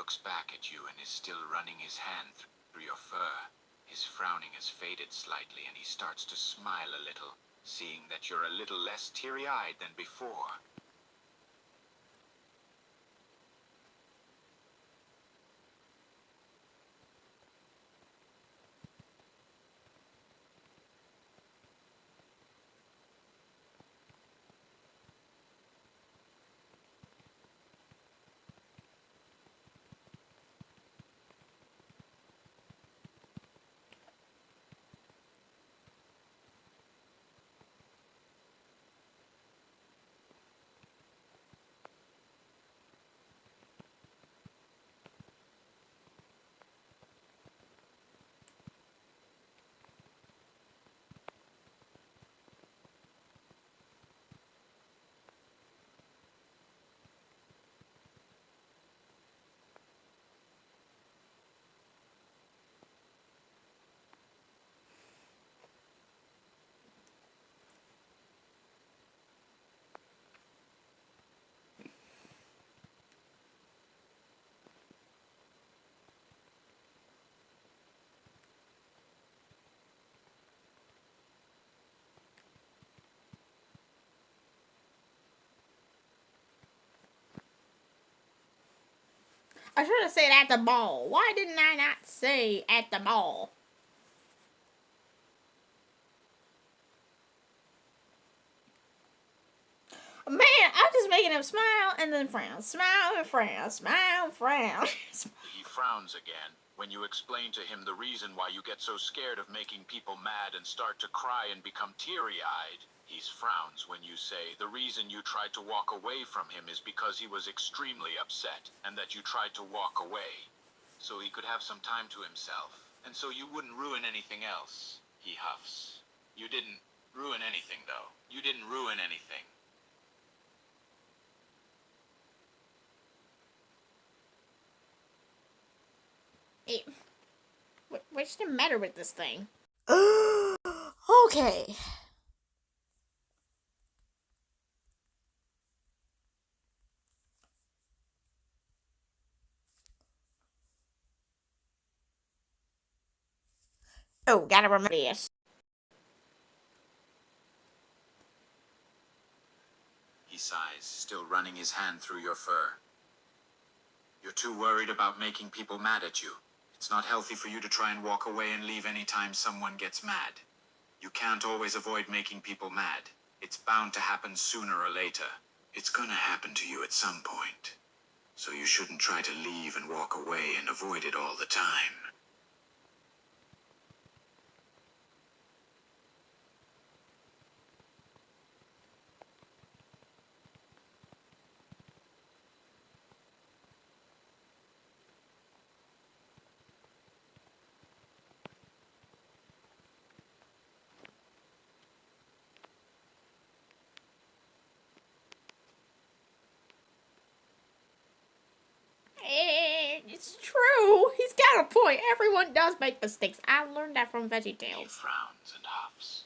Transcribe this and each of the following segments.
looks back at you and is still running his hand through your fur. His frowning has faded slightly and he starts to smile a little, seeing that you're a little less teary-eyed than before. I should have said at the ball. Why didn't I not say at the ball? Man, I'm just making him smile and then frown. Smile and frown. Smile and frown. He frowns again when you explain to him the reason why you get so scared of making people mad and start to cry and become teary-eyed. He frowns when you say the reason you tried to walk away from him is because he was extremely upset and that you tried to walk away so he could have some time to himself and so you wouldn't ruin anything else. He huffs. You didn't ruin anything, though. You didn't ruin anything. What's the matter with this thing? Okay. Oh, gotta remember this. He sighs, still running his hand through your fur. You're too worried about making people mad at you. It's not healthy for you to try and walk away and leave any time someone gets mad. You can't always avoid making people mad. It's bound to happen sooner or later. It's gonna happen to you at some point. So you shouldn't try to leave and walk away and avoid it all the time. It's true. He's got a point. Everyone does make mistakes. I learned that from He VeggieTales. frowns and huffs.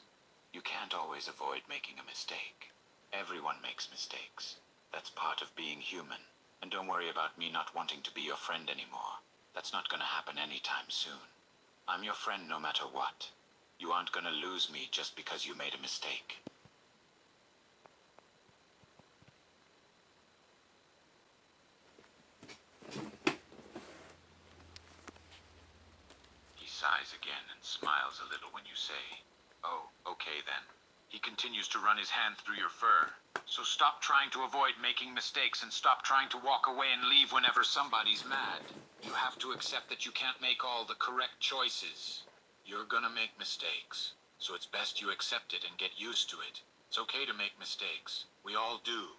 You can't always avoid making a mistake. Everyone makes mistakes. That's part of being human. And don't worry about me not wanting to be your friend anymore. That's not gonna happen anytime soon. I'm your friend no matter what. You aren't gonna lose me just because you made a mistake. He sighs again and smiles a little when you say, "Oh, okay then." He continues to run his hand through your fur. So stop trying to avoid making mistakes and stop trying to walk away and leave whenever somebody's mad. You have to accept that you can't make all the correct choices. You're gonna make mistakes. So it's best you accept it and get used to it. It's okay to make mistakes. We all do.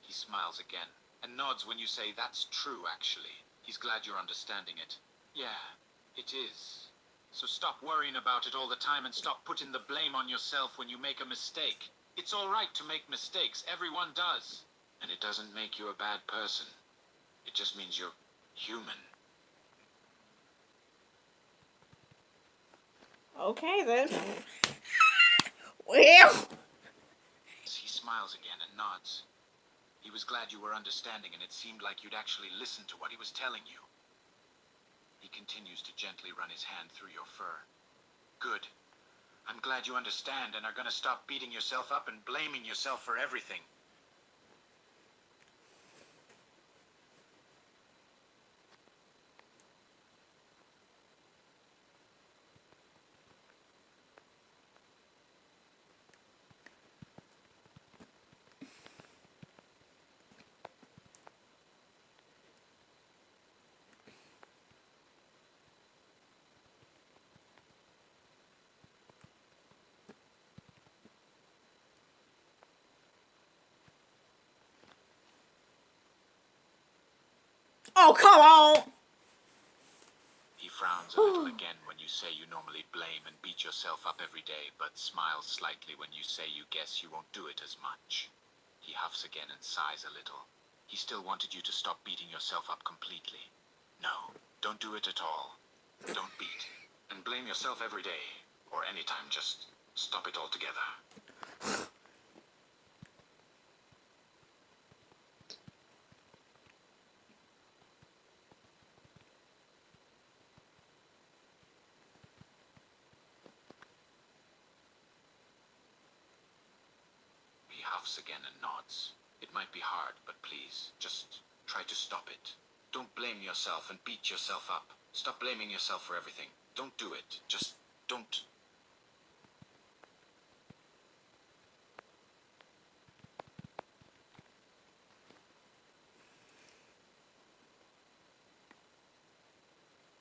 He smiles again and nods when you say that's true, actually. He's glad you're understanding it. Yeah, it is. So stop worrying about it all the time and stop putting the blame on yourself when you make a mistake. It's all right to make mistakes. Everyone does. And it doesn't make you a bad person. It just means you're human. Okay then. Well. He smiles again and nods. He was glad you were understanding, and it seemed like you'd actually listened to what he was telling you. He continues to gently run his hand through your fur. Good. I'm glad you understand and are gonna stop beating yourself up and blaming yourself for everything. Oh, come on. He frowns a little again when you say you normally blame and beat yourself up every day, but smiles slightly when you say you guess you won't do it as much. He huffs again and sighs a little. He still wanted you to stop beating yourself up completely. No, don't do it at all. Don't beat. And blame yourself every day, or anytime, just stop it altogether. He huffs again and nods. It might be hard, but please, just try to stop it. Don't blame yourself and beat yourself up. Stop blaming yourself for everything. Don't do it. Just don't.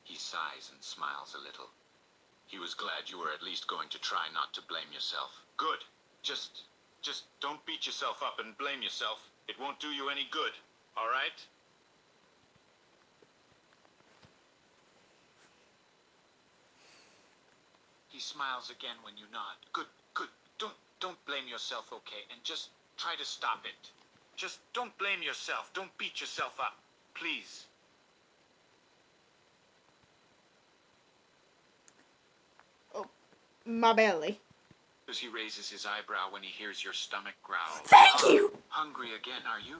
He sighs and smiles a little. He was glad you were at least going to try not to blame yourself. Good. Just don't beat yourself up and blame yourself. It won't do you any good. All right? He smiles again when you nod. Good, good. Don't blame yourself, okay? And just try to stop it. Just don't blame yourself. Don't beat yourself up. Please. Oh, my belly. As he raises his eyebrow when he hears your stomach growl. Thank you. Hungry again, are you?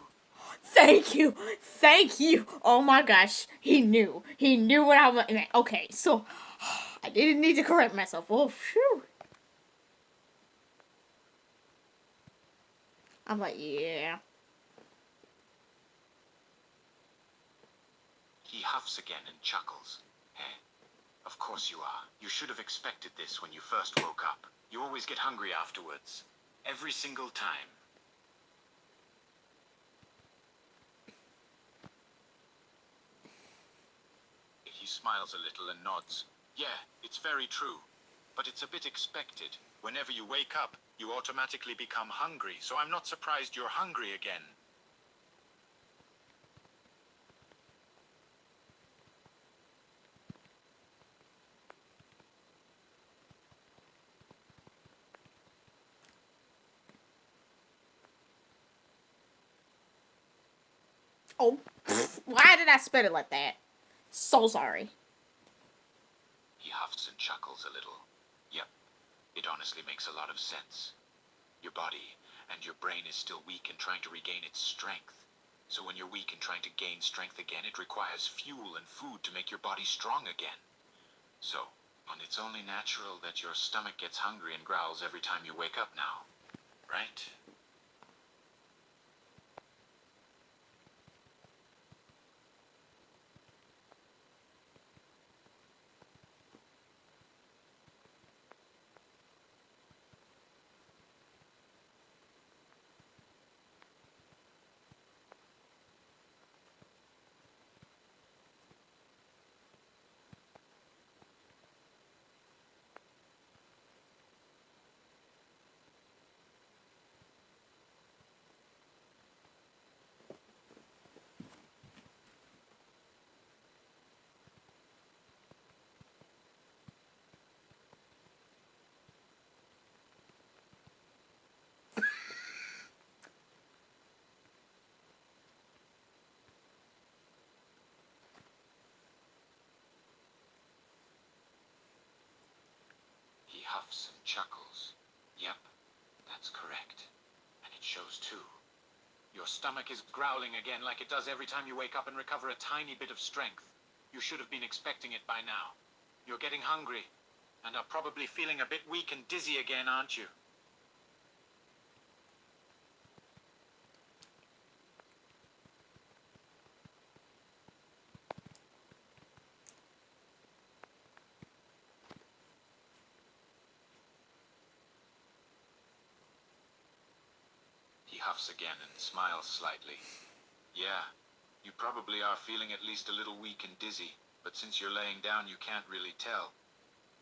Thank you. Thank you. Oh my gosh. He knew. He knew what I was. Okay, so I didn't need to correct myself. Oh, phew. I'm like, yeah. He huffs again and chuckles. Eh? Of course you are. You should have expected this when you first woke up. You always get hungry afterwards. Every single time. He smiles a little and nods. Yeah, it's very true. But it's a bit expected. Whenever you wake up, you automatically become hungry, so I'm not surprised you're hungry again. Oh, why did I spit it like that? So sorry. He huffs and chuckles a little. Yep, it honestly makes a lot of sense. Your body and your brain is still weak and trying to regain its strength. So when you're weak and trying to gain strength again, it requires fuel and food to make your body strong again. So, it's only natural that your stomach gets hungry and growls every time you wake up now, right? chuckles. Yep, that's correct. And it shows too. Your stomach is growling again like it does every time you wake up and recover a tiny bit of strength. You should have been expecting it by now. You're getting hungry, and are probably feeling a bit weak and dizzy again, aren't you? He huffs again and smiles slightly. Yeah, you probably are feeling at least a little weak and dizzy, but since you're laying down you can't really tell.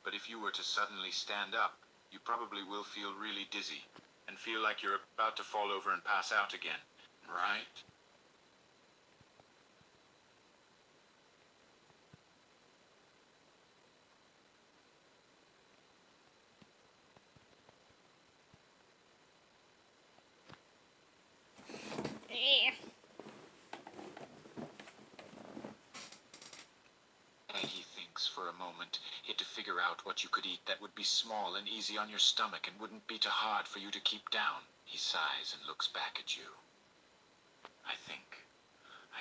But if you were to suddenly stand up, you probably will feel really dizzy, and feel like you're about to fall over and pass out again, right? Eh. And he thinks for a moment, he had to figure out what you could eat that would be small and easy on your stomach and wouldn't be too hard for you to keep down. He sighs and looks back at you. I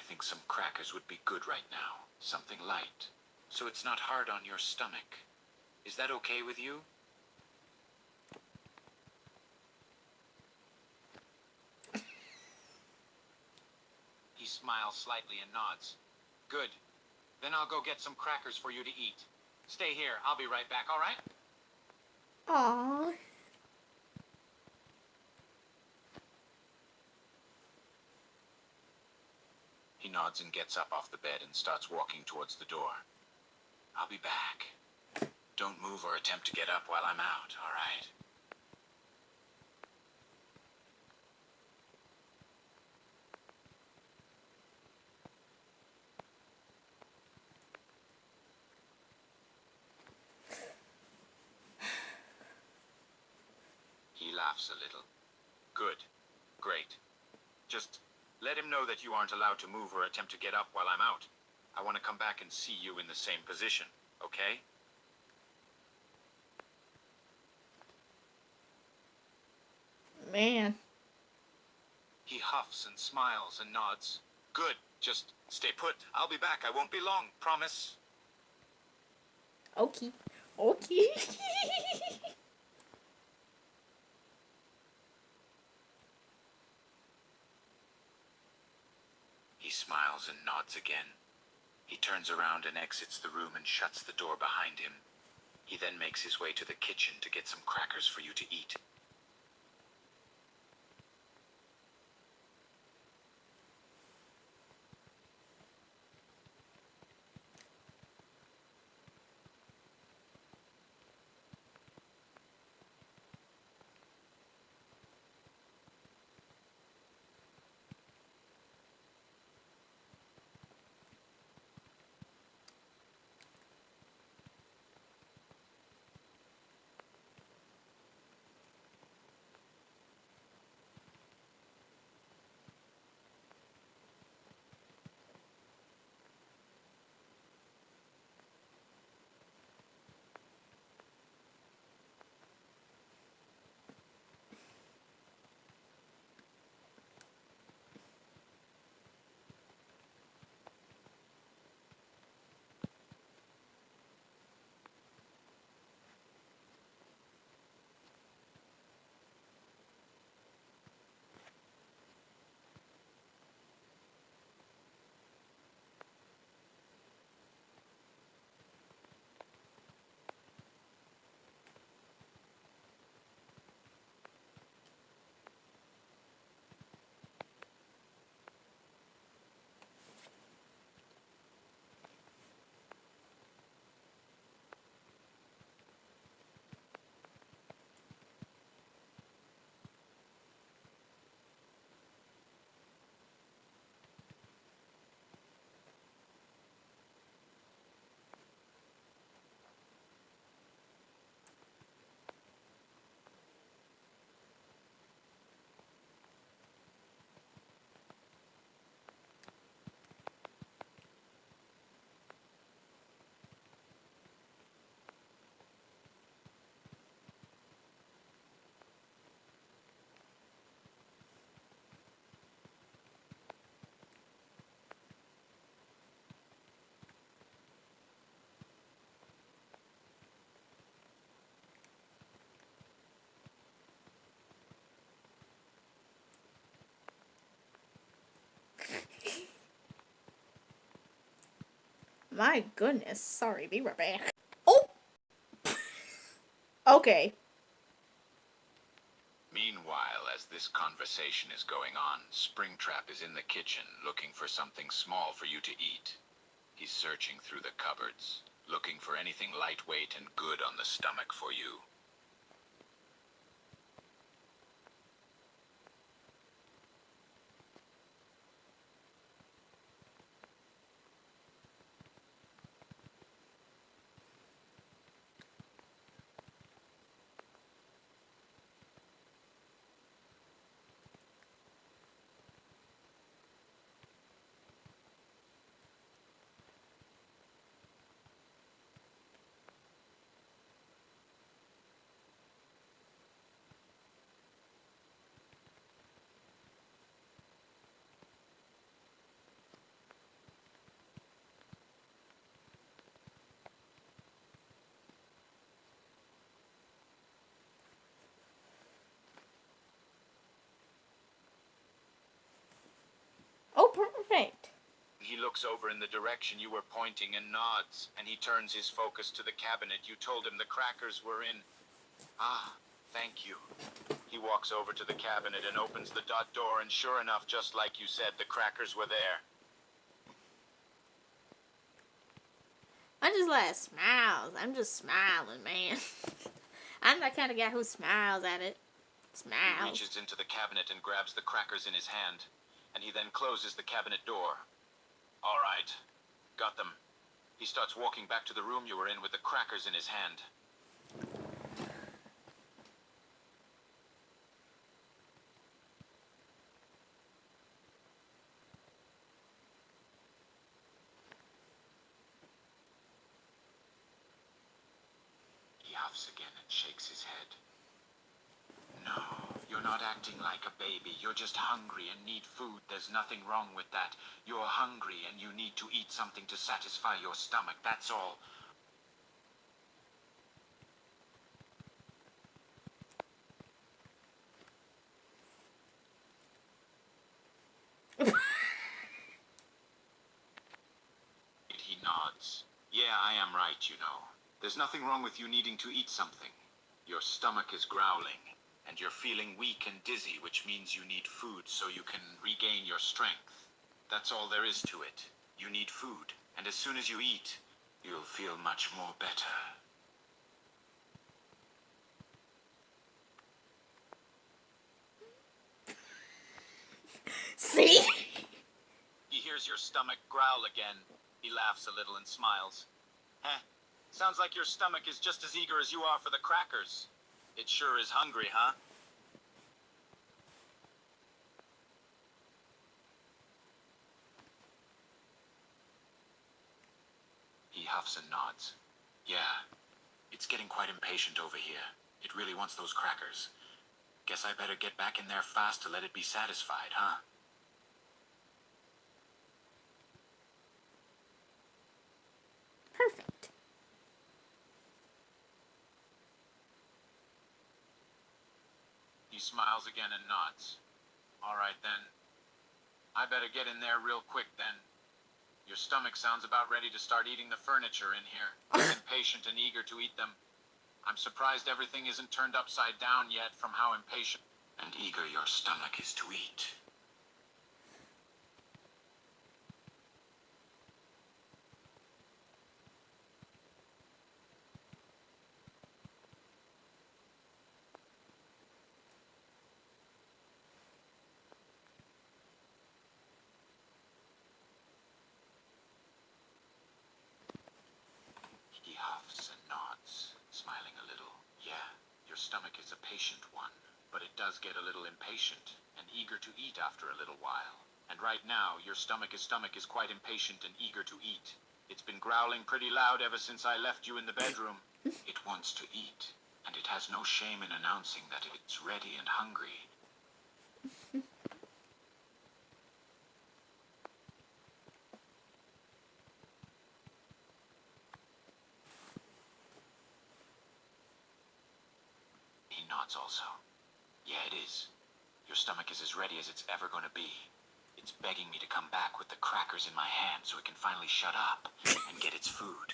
think some crackers would be good right now. Something light. So it's not hard on your stomach. Is that okay with you? He smiles slightly and nods. Good. Then I'll go get some crackers for you to eat. Stay here. I'll be right back, all right? Aww. He nods and gets up off the bed and starts walking towards the door. I'll be back. Don't move or attempt to get up while I'm out, all right? He laughs a little. Good. Great. Just let him know that you aren't allowed to move or attempt to get up while I'm out. I want to come back and see you in the same position, okay? Man. He huffs and smiles and nods. Good. Just stay put. I'll be back. I won't be long. Promise. Okay. Okay. He smiles and nods again. He turns around and exits the room and shuts the door behind him. He then makes his way to the kitchen to get some crackers for you to eat. My goodness. Sorry, be right back. Oh! Okay. Meanwhile, as this conversation is going on, Springtrap is in the kitchen looking for something small for you to eat. He's searching through the cupboards, looking for anything lightweight and good on the stomach for you. Oh, perfect. He looks over in the direction you were pointing and nods, and he turns his focus to the cabinet you told him the crackers were in. Ah, thank you. He walks over to the cabinet and opens the door, and sure enough, just like you said, the crackers were there. I just like smiles. I'm just smiling, man. I'm that kind of guy who smiles at it. He Smiles. reaches into the cabinet and grabs the crackers in his hand, and he then closes the cabinet door. All right, got them. He starts walking back to the room you were in with the crackers in his hand. He huffs again and shakes his head. No, you're not acting like a baby. You're just hungry and need food. There's nothing wrong with that. You're hungry and you need to eat something to satisfy your stomach, that's all. He nods. Yeah, I am right, you know. There's nothing wrong with you needing to eat something. Your stomach is growling, and you're feeling weak and dizzy, which means you need food so you can regain your strength. That's all there is to it. You need food, and as soon as you eat, you'll feel much more better. See? He hears your stomach growl again. He laughs a little and smiles. Heh, sounds like your stomach is just as eager as you are for the crackers. It sure is hungry, huh? He huffs and nods. Yeah, it's getting quite impatient over here. It really wants those crackers. Guess I better get back in there fast to let it be satisfied, huh? Perfect. He smiles again and nods. All right then. I better get in there real quick then. Your stomach sounds about ready to start eating the furniture in here. Impatient and eager to eat them. I'm surprised everything isn't turned upside down yet from how impatient and eager your stomach is to eat. He huffs and nods, smiling a little. Yeah, your stomach is a patient one, but it does get a little impatient and eager to eat after a little while. And right now, your stomach is quite impatient and eager to eat. It's been growling pretty loud ever since I left you in the bedroom. It wants to eat, and it has no shame in announcing that it's ready and hungry. He nods also. Yeah, it is. Your stomach is as ready as it's ever going to be. It's begging me to come back with the crackers in my hand so it can finally shut up and get its food.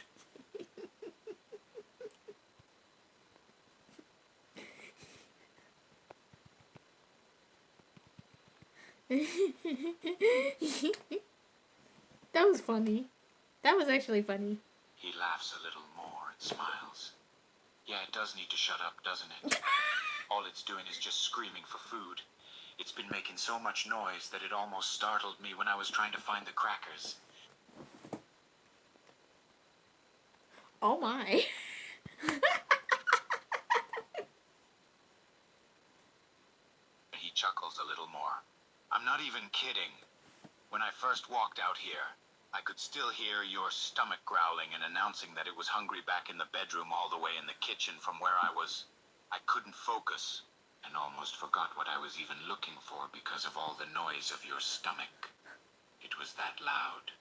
That was funny. That was actually funny. He laughs a little more and smiles. Yeah, it does need to shut up, doesn't it? All it's doing is just screaming for food. It's been making so much noise that it almost startled me when I was trying to find the crackers. Oh my. He chuckles a little more. I'm not even kidding. When I first walked out here, I could still hear your stomach growling and announcing that it was hungry back in the bedroom all the way in the kitchen from where I was. I couldn't focus and almost forgot what I was even looking for because of all the noise of your stomach. It was that loud.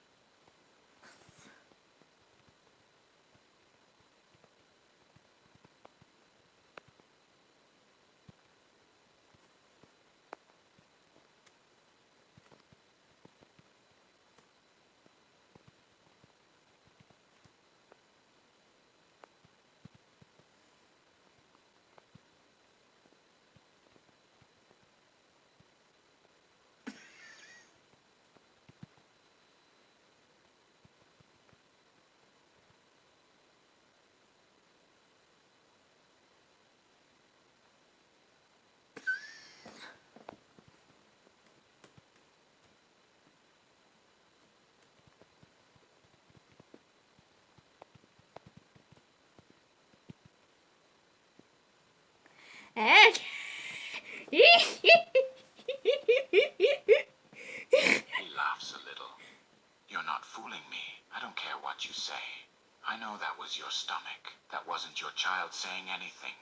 And He laughs a little. You're not fooling me. I don't care what you say. I know that was your stomach. That wasn't your child saying anything.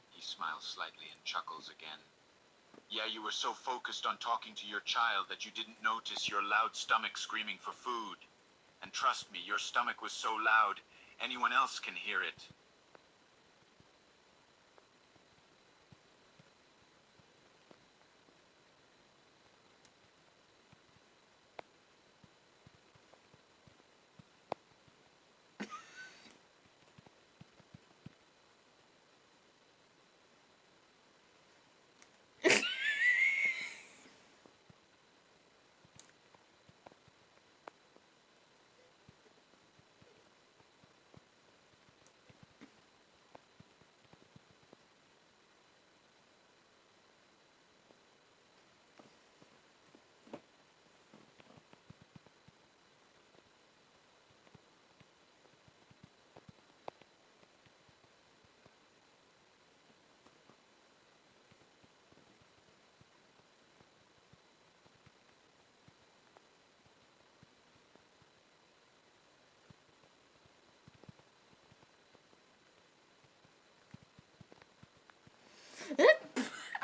He smiles slightly and chuckles again. Yeah, you were so focused on talking to your child that you didn't notice your loud stomach screaming for food. And trust me, your stomach was so loud, anyone else can hear it.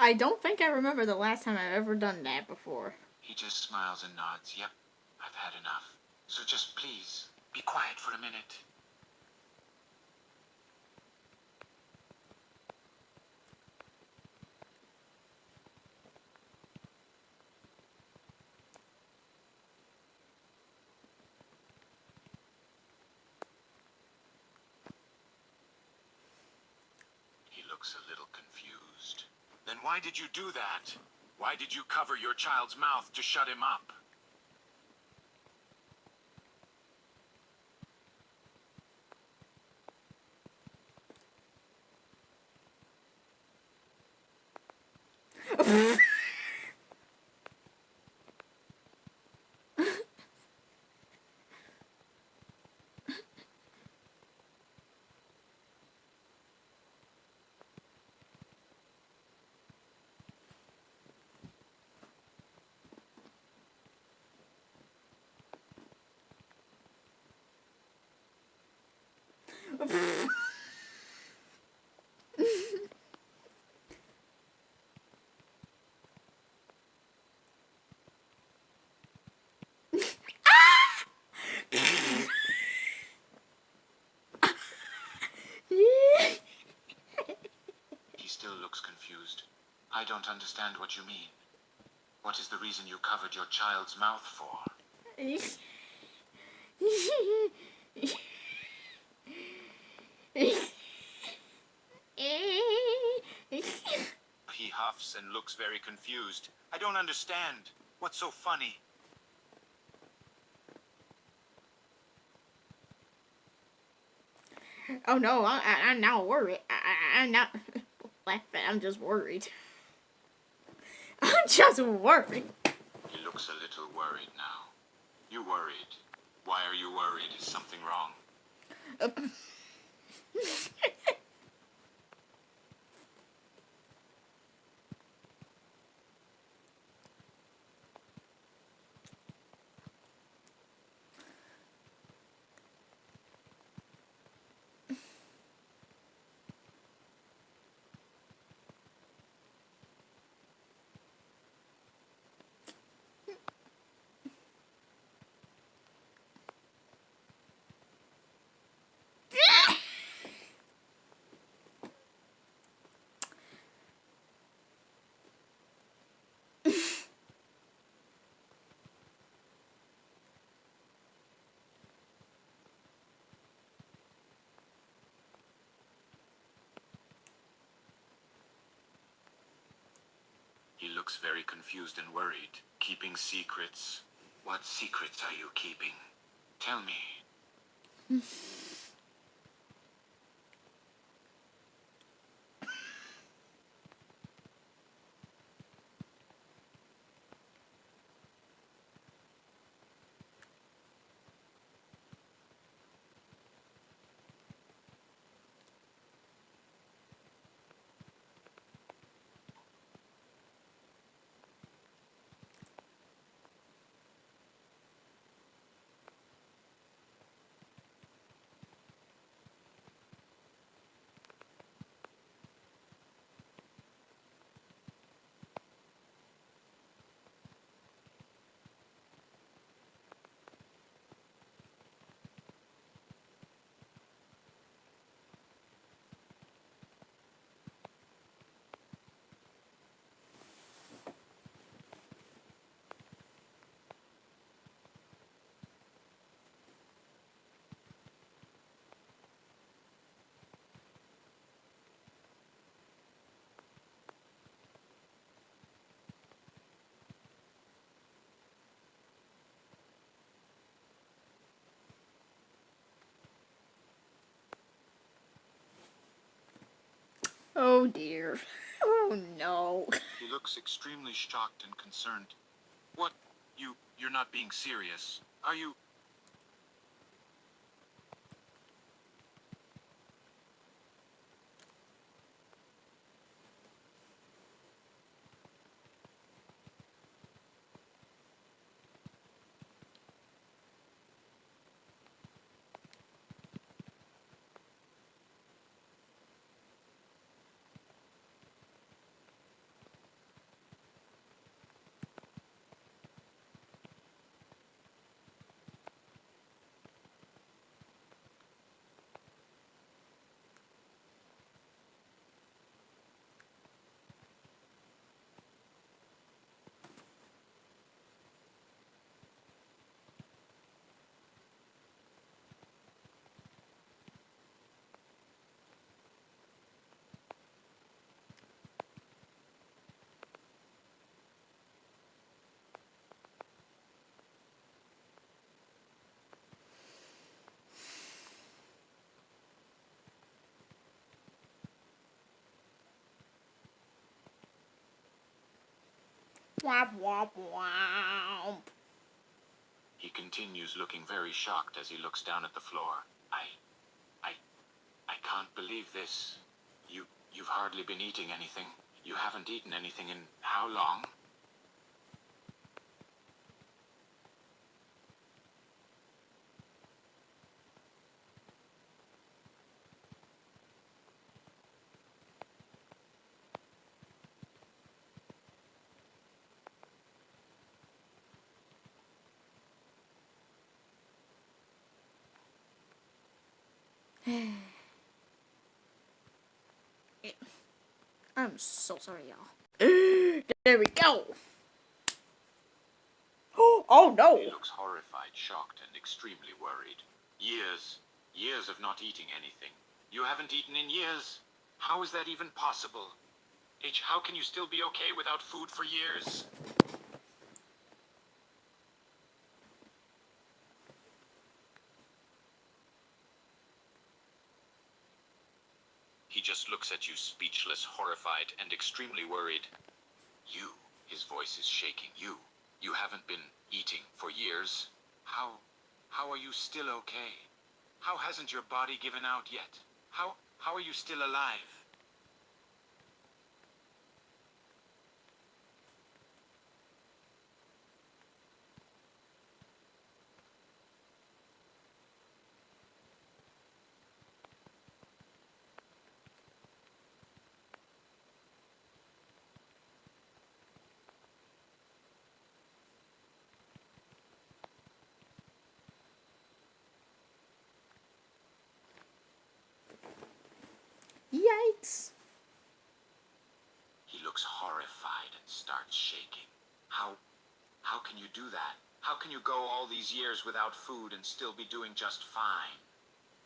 I don't think I remember the last time I've ever done that before. He just smiles and nods. Yep, I've had enough. So just please, be quiet for a minute. He looks a little confused. Then why did you do that? Why did you cover your child's mouth to shut him up? He still looks confused. I don't understand what you mean. What is the reason you covered your child's mouth for? He huffs and looks very confused. I don't understand. What's so funny? Oh no, I'm now worried. I'm not laughing. I'm just worried. I'm just worried. He looks a little worried now. You worried? Why are you worried? Is something wrong? He looks very confused and worried. Keeping secrets? What secrets are you keeping? Tell me. Oh dear. Oh no. He looks extremely shocked and concerned. What? You're not being serious. Are you? Womp womp womp. He continues looking very shocked as he looks down at the floor. I, I can't believe this. You've hardly been eating anything. You haven't eaten anything in how long? I'm so sorry, y'all. There we go. Oh He no. looks horrified, shocked, and extremely worried. Years of not eating anything. You haven't eaten in years? How is that even possible? H, how can you still be okay without food for years? He just looks at you speechless, horrified, and extremely worried. You, his voice is shaking. You haven't been eating for years. How are you still okay? How hasn't your body given out yet? How are you still alive? Yikes. He looks horrified and starts shaking. How can you do that? How can you go all these years without food and still be doing just fine?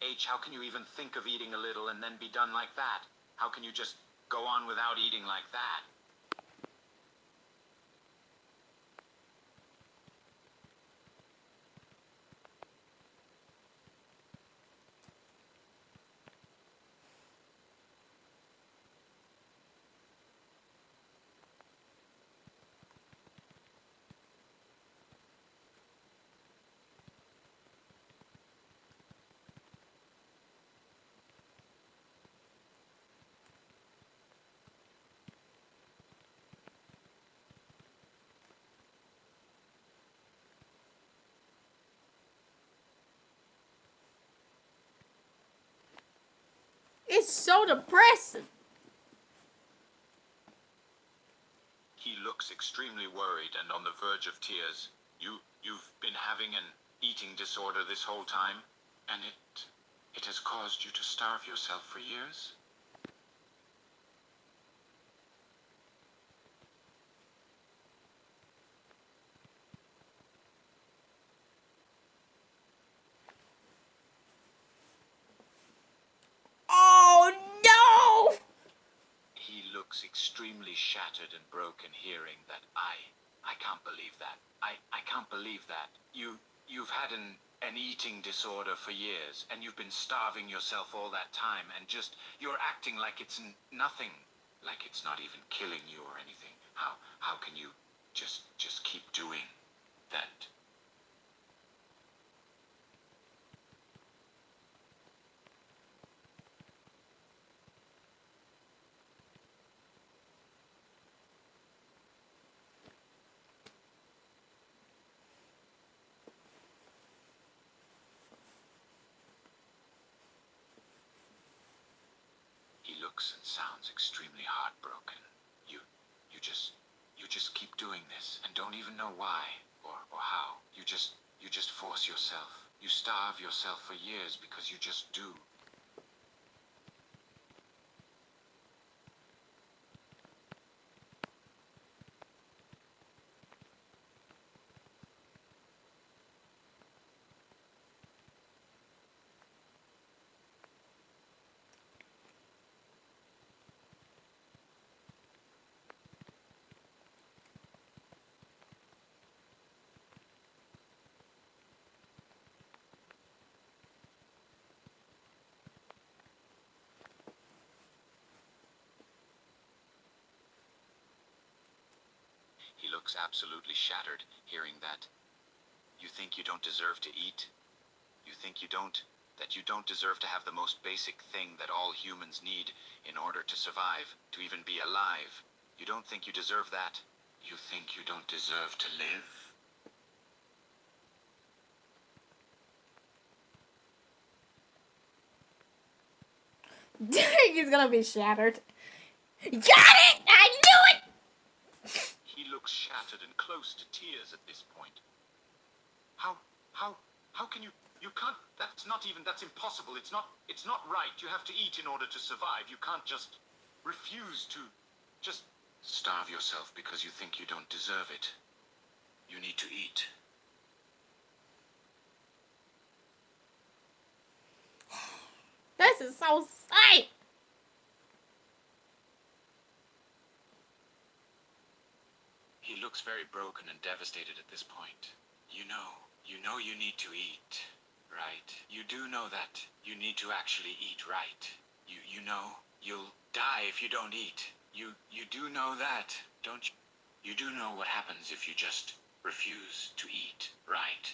H, how can you even think of eating a little and then be done like that? How can you just go on without eating like that? It's so depressing. He looks extremely worried and on the verge of tears. You've been having an eating disorder this whole time, and it has caused you to starve yourself for years? Oh no. He looks extremely shattered and broken hearing that. I can't believe that. I can't believe that. You've had an eating disorder for years, and you've been starving yourself all that time, and you're acting like it's nothing. Like it's not even killing you or anything. How can you just keep doing that? He looks and sounds extremely heartbroken. You you just you just keep doing this and don't even know why or how. You just force yourself. You starve yourself for years because you just do. He looks absolutely shattered hearing that. You think you don't deserve to eat? You think that you don't deserve to have the most basic thing that all humans need in order to survive, to even be alive. You don't think you deserve that? You think you don't deserve to live? Dang, he's gonna be shattered. Got it! I knew it! He looks shattered and close to tears at this point. How, how, how can you You can't, that's impossible. It's not right. You have to eat in order to survive. You can't just refuse to just starve yourself because you think you don't deserve it. You need to eat. This is so sad. He looks very broken and devastated at this point. You know you need to eat, right? You do know that you need to actually eat, right? You know you'll die if you don't eat. You do know that, don't you? You do know what happens if you just refuse to eat, right?